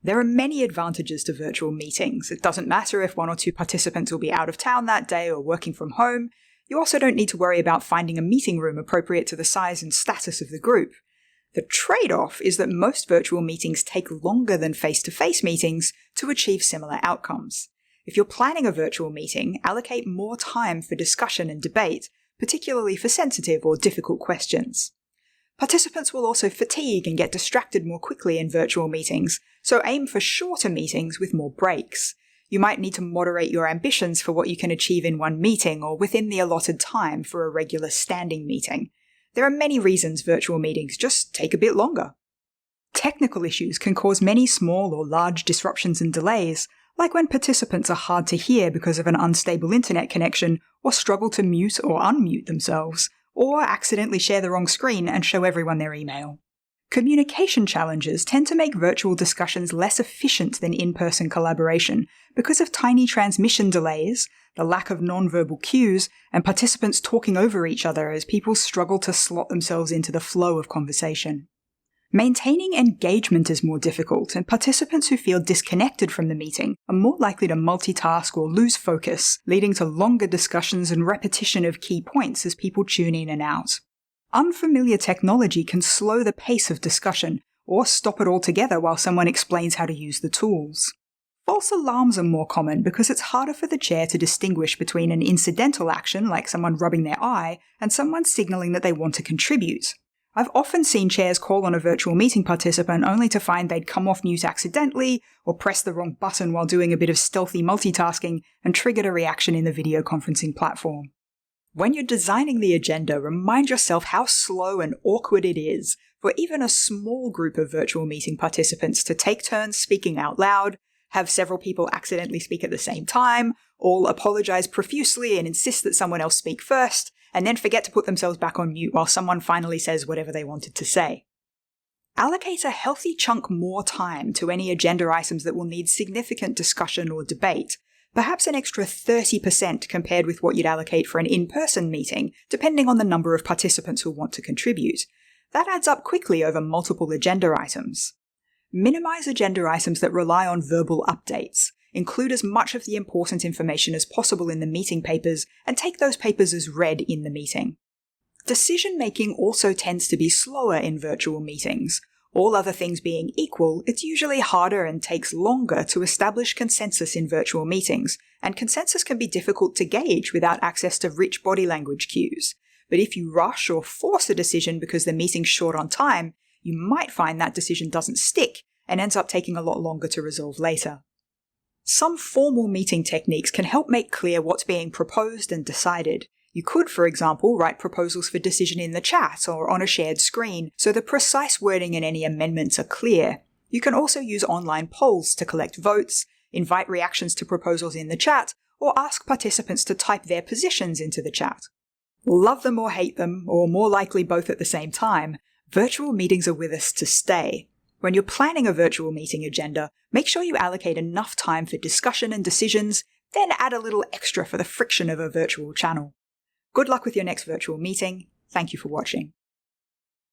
There are many advantages to virtual meetings. It doesn't matter if one or two participants will be out of town that day or working from home. You also don't need to worry about finding a meeting room appropriate to the size and status of the group. The trade-off is that most virtual meetings take longer than face-to-face meetings to achieve similar outcomes. If you're planning a virtual meeting, allocate more time for discussion and debate, particularly for sensitive or difficult questions. Participants will also fatigue and get distracted more quickly in virtual meetings, so aim for shorter meetings with more breaks. You might need to moderate your ambitions for what you can achieve in one meeting or within the allotted time for a regular standing meeting. There are many reasons virtual meetings just take a bit longer. Technical issues can cause many small or large disruptions and delays, like when participants are hard to hear because of an unstable internet connection or struggle to mute or unmute themselves, or accidentally share the wrong screen and show everyone their email. Communication challenges tend to make virtual discussions less efficient than in-person collaboration because of tiny transmission delays, the lack of non-verbal cues, and participants talking over each other as people struggle to slot themselves into the flow of conversation. Maintaining engagement is more difficult, and participants who feel disconnected from the meeting are more likely to multitask or lose focus, leading to longer discussions and repetition of key points as people tune in and out. Unfamiliar technology can slow the pace of discussion, or stop it altogether while someone explains how to use the tools. False alarms are more common because it's harder for the chair to distinguish between an incidental action, like someone rubbing their eye, and someone signaling that they want to contribute. I've often seen chairs call on a virtual meeting participant only to find they'd come off mute accidentally, or press the wrong button while doing a bit of stealthy multitasking and triggered a reaction in the video conferencing platform. When you're designing the agenda, remind yourself how slow and awkward it is for even a small group of virtual meeting participants to take turns speaking out loud, have several people accidentally speak at the same time, all apologize profusely and insist that someone else speak first, and then forget to put themselves back on mute while someone finally says whatever they wanted to say. Allocate a healthy chunk more time to any agenda items that will need significant discussion or debate, perhaps an extra 30% compared with what you'd allocate for an in-person meeting, depending on the number of participants who want to contribute. That adds up quickly over multiple agenda items. Minimize agenda items that rely on verbal updates. Include as much of the important information as possible in the meeting papers, and take those papers as read in the meeting. Decision-making also tends to be slower in virtual meetings. All other things being equal, it's usually harder and takes longer to establish consensus in virtual meetings, and consensus can be difficult to gauge without access to rich body language cues. But if you rush or force a decision because the meeting's short on time, you might find that decision doesn't stick and ends up taking a lot longer to resolve later. Some formal meeting techniques can help make clear what's being proposed and decided. You could, for example, write proposals for decision in the chat or on a shared screen, so the precise wording and any amendments are clear. You can also use online polls to collect votes, invite reactions to proposals in the chat, or ask participants to type their positions into the chat. Love them or hate them, or more likely both at the same time, virtual meetings are with us to stay. When you're planning a virtual meeting agenda, make sure you allocate enough time for discussion and decisions, then add a little extra for the friction of a virtual channel. Good luck with your next virtual meeting. Thank you for watching.